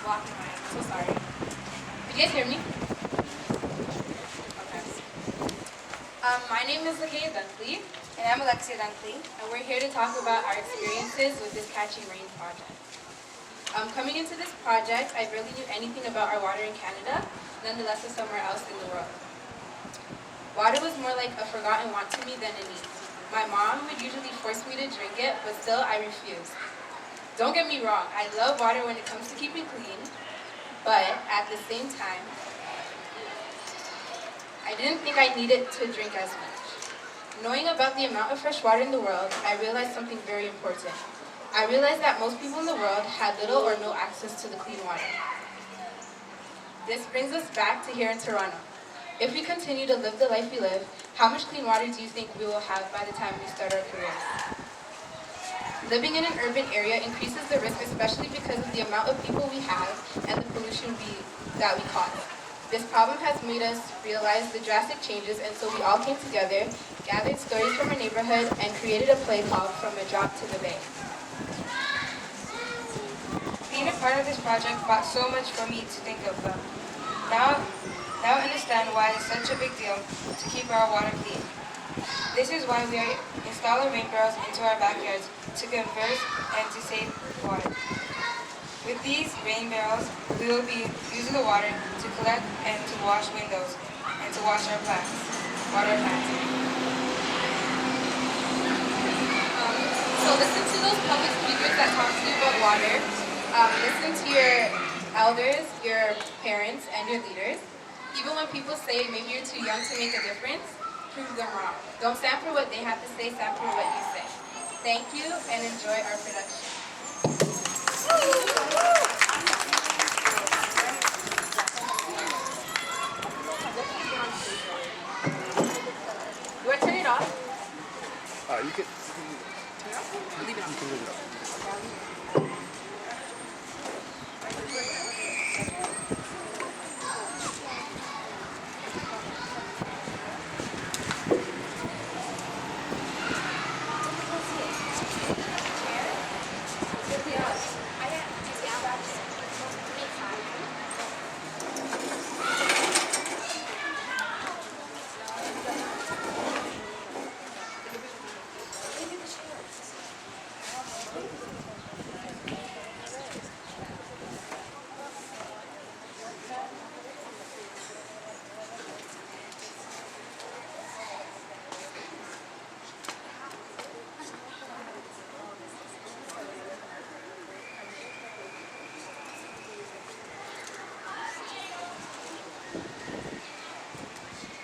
blocking mine. I'm so sorry. Did you guys hear me? Okay. My name is Lakaya Dunkley. And I'm Alexia Dunkley. And we're here to talk about our experiences with this Catching Rain project. Coming into this project, I barely knew anything about our water in Canada, nonetheless of somewhere else in the world. Water was more like a forgotten want to me than a need. My mom would usually force me to drink it, but still I refused. Don't get me wrong, I love water when it comes to keeping clean, but at the same time, I didn't think I needed to drink as much. Knowing about the amount of fresh water in the world, I realized something very important. I realized that most people in the world had little or no access to the clean water. This brings us back to here in Toronto. If we continue to live the life we live, how much clean water do you think we will have by the time we start our careers? Living in an urban area increases the risk, especially because of the amount of people we have and the pollution that we cause. This problem has made us realize the drastic changes, and so we all came together, gathered stories from our neighborhood, and created a play called From a Drop to the Bay. Being a part of this project brought so much for me to think of. Now I understand why it's such a big deal to keep our water clean. This is why we are installing rain barrels into our backyards to conserve and to save water. With these rain barrels, we will be using the water to collect and to wash windows and to wash our plants, water plants. So listen to those public speakers that talk to you about water. Listen to your elders, your parents, and your leaders. Even when people say maybe you're too young to make a difference, prove them wrong. Don't stand for what they have to say, stand for what you say. Thank you, and enjoy our production. You want to turn it off? You can Turn it off? Or leave it on? you can leave it up.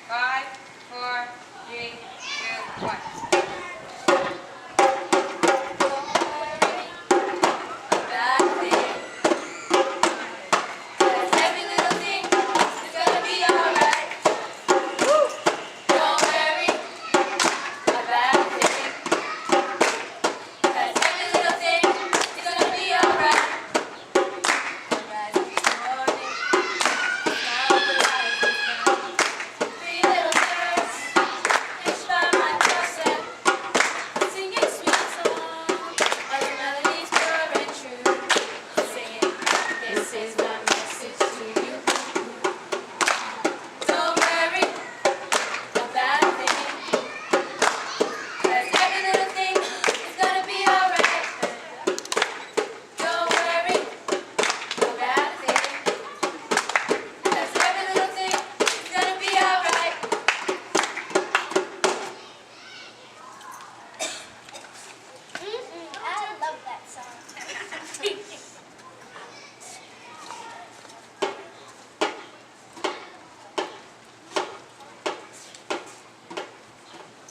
Five, four, three, two, one.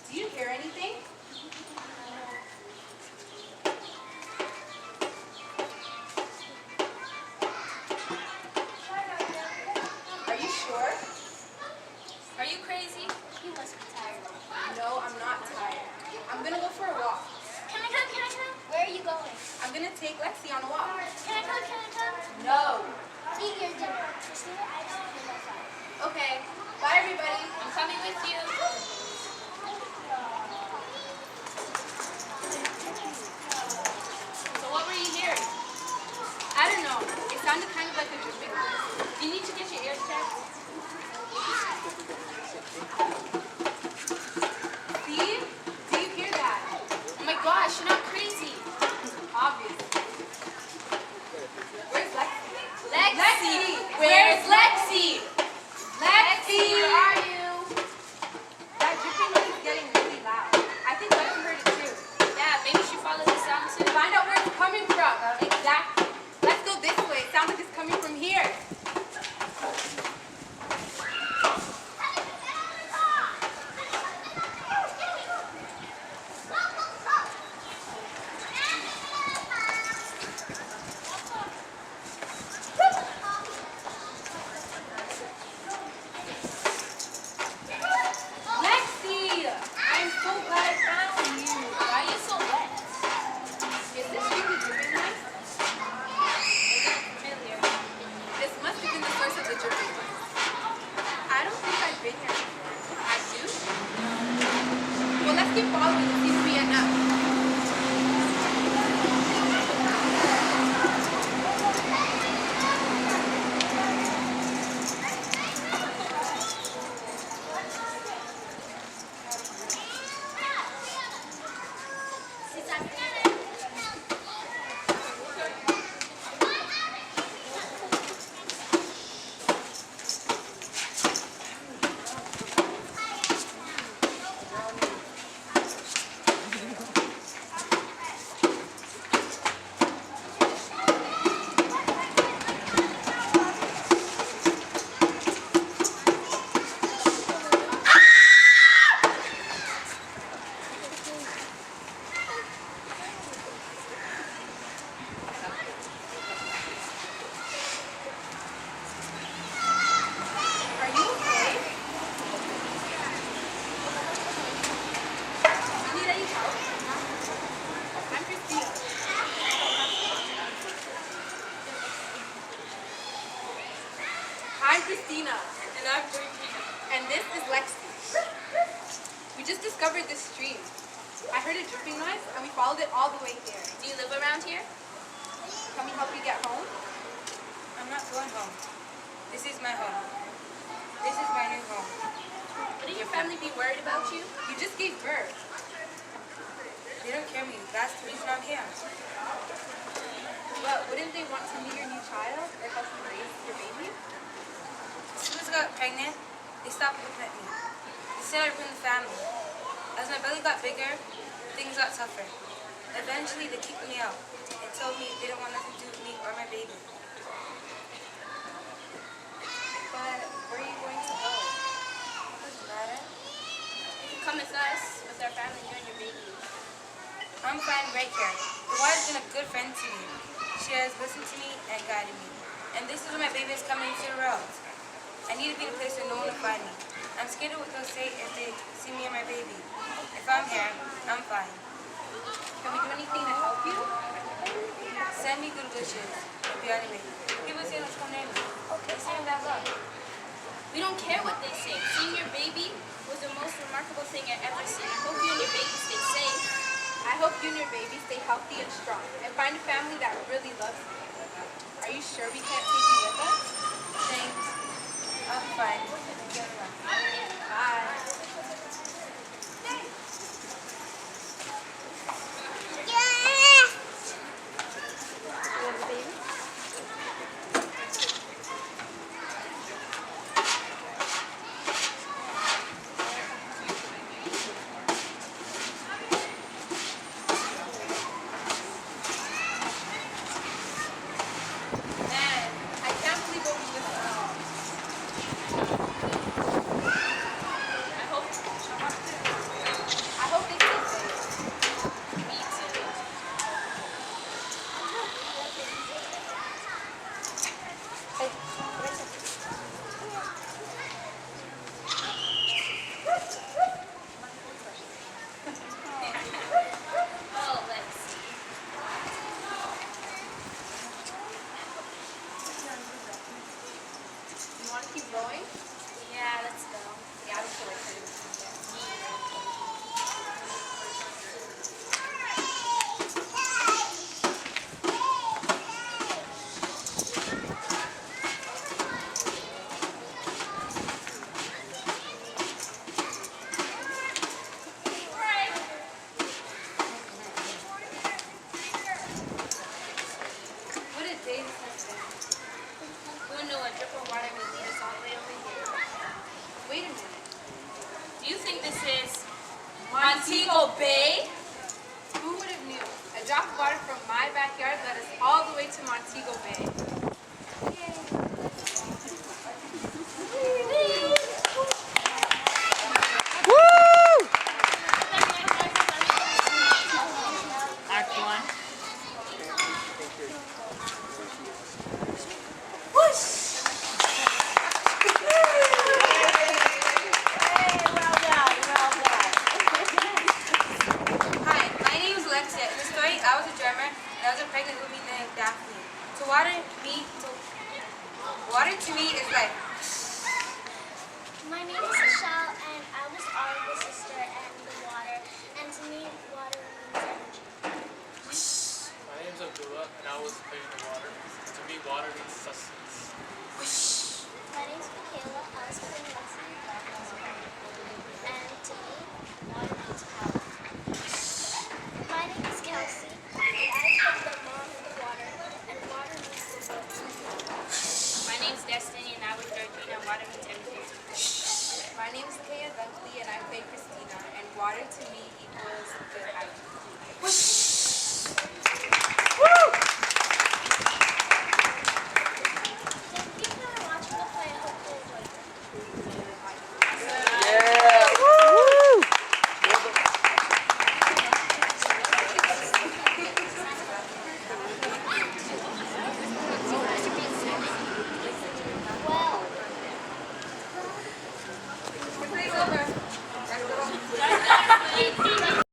Do you hear anything? Are you sure? Are you crazy? You must be tired. No, I'm not tired. I'm gonna go for a walk. Can I come? Can I come? Where are you going? I'm gonna take Lexi on a walk. Can I come? Can I come? No. Eat your dinner. Christina, I know you're not tired. Okay. Bye, everybody. I'm coming with you. So what were you hearing? I don't know. It sounded kind of like I'm Christina. And I'm Georgina. And this is Lexi. We just discovered this stream. I heard a dripping noise and we followed it all the way here. Do you live around here? Can we help you get home? I'm not going home. This is my home. This is my new home. Wouldn't your family be worried about you? You just gave birth. They don't care me. That's the reason I'm here. But wouldn't they want to meet your new child or help you raise your baby? As soon as I got pregnant, they stopped looking at me. They said I ruined the family. As my belly got bigger, things got tougher. Eventually, they kicked me out and told me they don't want nothing to do with me or my baby. But where are you going to go? Doesn't matter. You can come with us, with our family, you and your baby. I'm fine right here. The water's been a good friend to me. She has listened to me and guided me. And this is where my baby is coming into the world. I need to be in a place where no one will find me. I'm scared of what they'll say if they see me and my baby. If I'm here, I'm fine. Can we do anything to help you? Send me good wishes. Envíame. ¿Qué va a decir con él? Okay, send that love. We don't care what they say. Seeing your baby was the most remarkable thing I've ever seen. I hope you and your baby stay safe. I hope you and your baby stay healthy and strong and find a family that really loves you. Are you sure we can't take you with us? Thanks. I'm fine. Bye. Man, I can't believe what we just saw. I hope they stay safe. Me too. Oh, let's see. You want to keep going? Yeah, let's go. Yeah, I'm sure. What a day this has been. Who knew a drip of water would lead us all the way over here? Wait a minute. Do you think this is Montego Bay? Who would have knew? A drop of water from my backyard led us all the way to Montego Bay. Act one. Hi, my name is Alexia. In the story, I was a drummer and I was a pregnant woman named Daphne. Water to me is like. My name is Michelle, and I was Oliver's sister and the water. And to me, water means energy. My name's Abdullah, and I was playing in the water. To me, water means sustenance. My name's Michaela. I was playing lesson in and to me, water means power. My name is Kelsey. And I played the mom in the water, and water means the world. My name's Destiny and I was Georgina. Water means everything. My name is Kaya Dunkley and I play Christina, and water to me equals good hygiene.